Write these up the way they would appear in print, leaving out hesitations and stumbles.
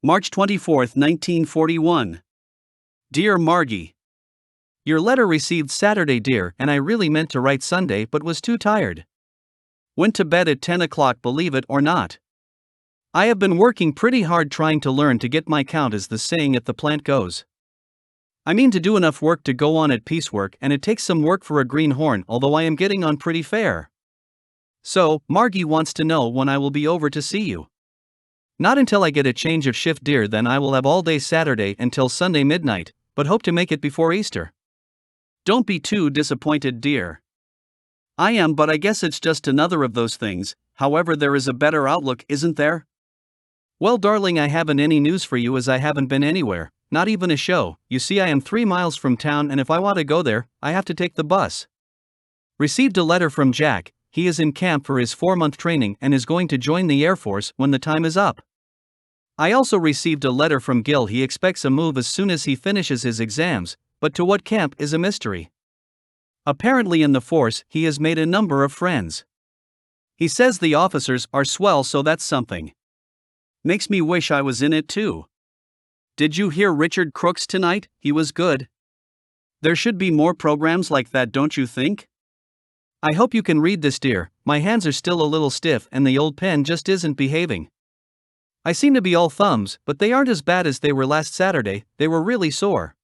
March 24, 1941. Dear Margie. Your letter received Saturday, dear, and I really meant to write Sunday but was too tired. Went to bed at 10 o'clock, believe it or not. I have been working pretty hard trying to learn to get my count, as the saying at the plant goes. I mean to do enough work to go on at piecework, and it takes some work for a greenhorn, although I am getting on pretty fair. So, Margie wants to know when I will be over to see you. Not until I get a change of shift, dear, then I will have all day Saturday until Sunday midnight, but hope to make it before Easter. Don't be too disappointed, dear. I am, but I guess it's just another of those things. However, there is a better outlook, isn't there? Well, darling, I haven't any news for you, as I haven't been anywhere, not even a show. You see, I am 3 miles from town, and if I want to go there, I have to take the bus. Received a letter from Jack. He is in camp for his 4-month training and is going to join the Air Force when the time is up. I also received a letter from Gil. He expects a move as soon as he finishes his exams, but to what camp is a mystery. Apparently in the force, he has made a number of friends. He says the officers are swell, so that's something. Makes me wish I was in it too. Did you hear Richard Crooks tonight? He was good. There should be more programs like that, don't you think? I hope you can read this, dear. My hands are still a little stiff and the old pen just isn't behaving. I seem to be all thumbs, but they aren't as bad as they were last Saturday. They were really sore.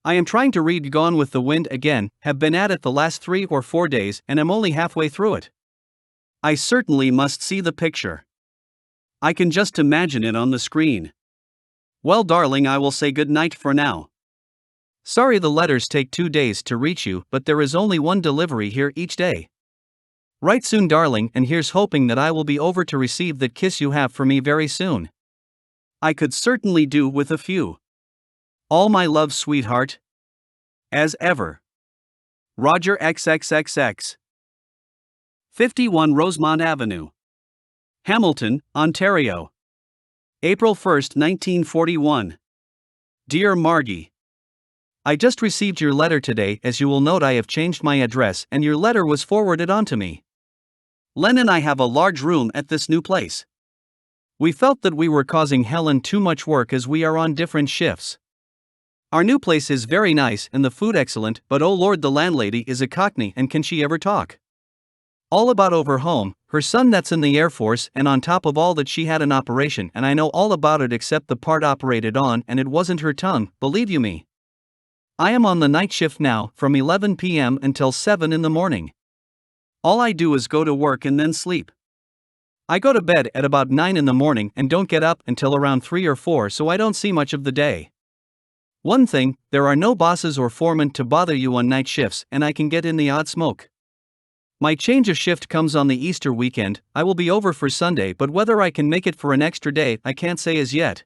I am trying to read Gone with the Wind again, have been at it the last 3 or 4 days and am only halfway through it. I certainly must see the picture. I can just imagine it on the screen. Well, darling, I will say good night for now. Sorry the letters take 2 days to reach you, but there is only one delivery here each day. Write soon, darling, and here's hoping that I will be over to receive that kiss you have for me very soon. I could certainly do with a few. All my love, sweetheart. As ever. Roger XXXX. 51 Rosemont Avenue, Hamilton, Ontario. April 1, 1941. Dear Margie. I just received your letter today. As you will note, I have changed my address and your letter was forwarded on to me. Len and I have a large room at this new place. We felt that we were causing Helen too much work as we are on different shifts. Our new place is very nice and the food excellent, but oh Lord, the landlady is a Cockney, and can she ever talk? All about over home, her son that's in the Air Force, and on top of all that she had an operation, and I know all about it except the part operated on, and it wasn't her tongue, believe you me. I am on the night shift now, from 11 p.m. until 7 in the morning. All I do is go to work and then sleep. I go to bed at about 9 in the morning and don't get up until around 3 or 4, so I don't see much of the day. One thing, there are no bosses or foremen to bother you on night shifts, and I can get in the odd smoke. My change of shift comes on the Easter weekend. I will be over for Sunday, but whether I can make it for an extra day, I can't say as yet.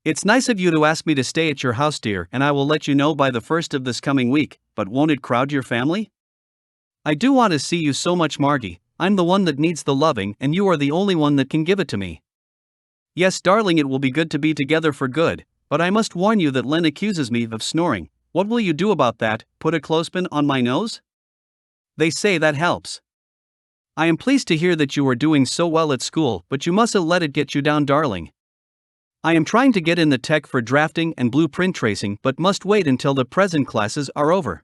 It's nice of you to ask me to stay at your house, dear, and I will let you know by the 1st of this coming week, but won't it crowd your family? I do want to see you so much, Margie. I'm the one that needs the loving, and you are the only one that can give it to me. Yes, darling, it will be good to be together for good, but I must warn you that Len accuses me of snoring. What will you do about that? Put a clothespin on my nose? They say that helps. I am pleased to hear that you are doing so well at school, but you mustn't let it get you down, darling. I am trying to get in the tech for drafting and blueprint tracing, but must wait until the present classes are over.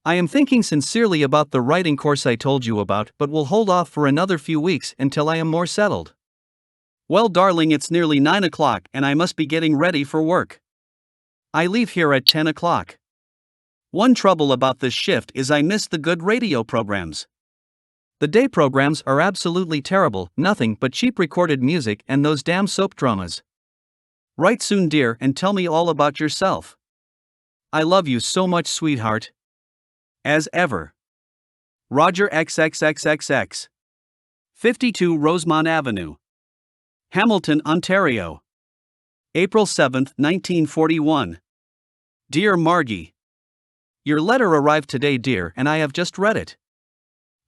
I am thinking sincerely about the writing course I told you about, but will hold off for another few weeks until I am more settled. Well, darling, it's nearly 9 o'clock and I must be getting ready for work. I leave here at 10 o'clock. One trouble about this shift is I miss the good radio programs. The day programs are absolutely terrible, nothing but cheap recorded music and those damn soap dramas. Write soon, dear, and tell me all about yourself. I love you so much, sweetheart. As ever. Roger XXXXX. 52 Rosemont Avenue, Hamilton, Ontario. April 7, 1941. Dear Margie. Your letter arrived today, dear, and I have just read it.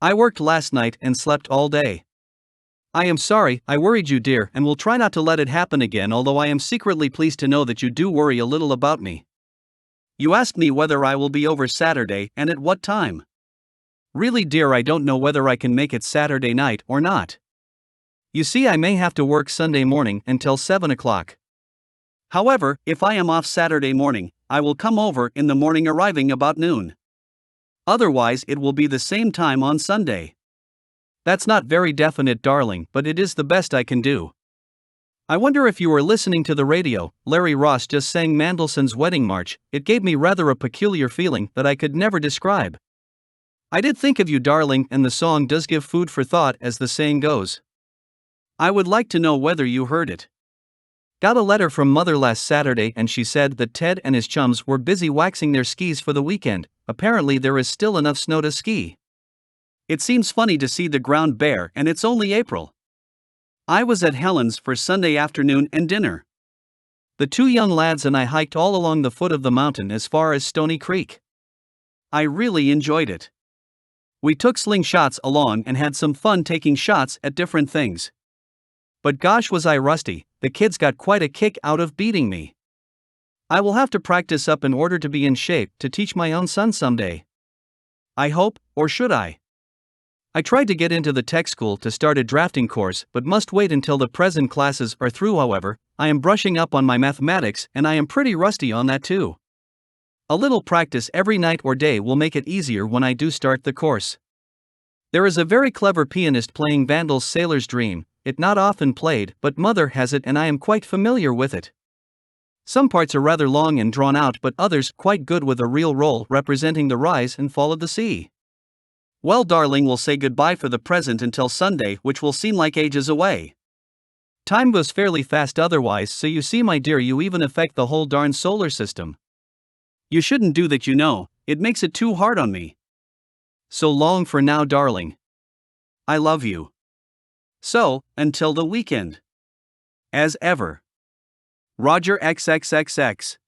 I worked last night and slept all day. I am sorry I worried you, dear, and will try not to let it happen again, although I am secretly pleased to know that you do worry a little about me. You asked me whether I will be over Saturday and at what time. Really, dear, I don't know whether I can make it Saturday night or not. You see, I may have to work Sunday morning until 7 o'clock. However, if I am off Saturday morning, I will come over in the morning, arriving about noon. Otherwise, it will be the same time on Sunday. That's not very definite, darling, but it is the best I can do. I wonder if you were listening to the radio. Larry Ross just sang Mandelson's Wedding March. It gave me rather a peculiar feeling that I could never describe. I did think of you, darling, and the song does give food for thought, as the saying goes. I would like to know whether you heard it. Got a letter from Mother last Saturday, and she said that Ted and his chums were busy waxing their skis for the weekend. Apparently there is still enough snow to ski. It seems funny to see the ground bare, and it's only April. I was at Helen's for Sunday afternoon and dinner. The two young lads and I hiked all along the foot of the mountain as far as Stony Creek. I really enjoyed it. We took slingshots along and had some fun taking shots at different things. But gosh, was I rusty. The kids got quite a kick out of beating me. I will have to practice up in order to be in shape to teach my own son someday. I hope, or should I? I tried to get into the tech school to start a drafting course, but must wait until the present classes are through. However, I am brushing up on my mathematics, and I am pretty rusty on that too. A little practice every night or day will make it easier when I do start the course. There is a very clever pianist playing Handel's Sailor's Dream. It not often played, but Mother has it and I am quite familiar with it. Some parts are rather long and drawn out, but others quite good, with a real role representing the rise and fall of the sea. Well, darling, we'll say goodbye for the present until Sunday, which will seem like ages away. Time goes fairly fast otherwise, so you see, my dear, you even affect the whole darn solar system. You shouldn't do that, you know, it makes it too hard on me. So long for now, darling. I love you. So, until the weekend. As ever. Roger XXXX.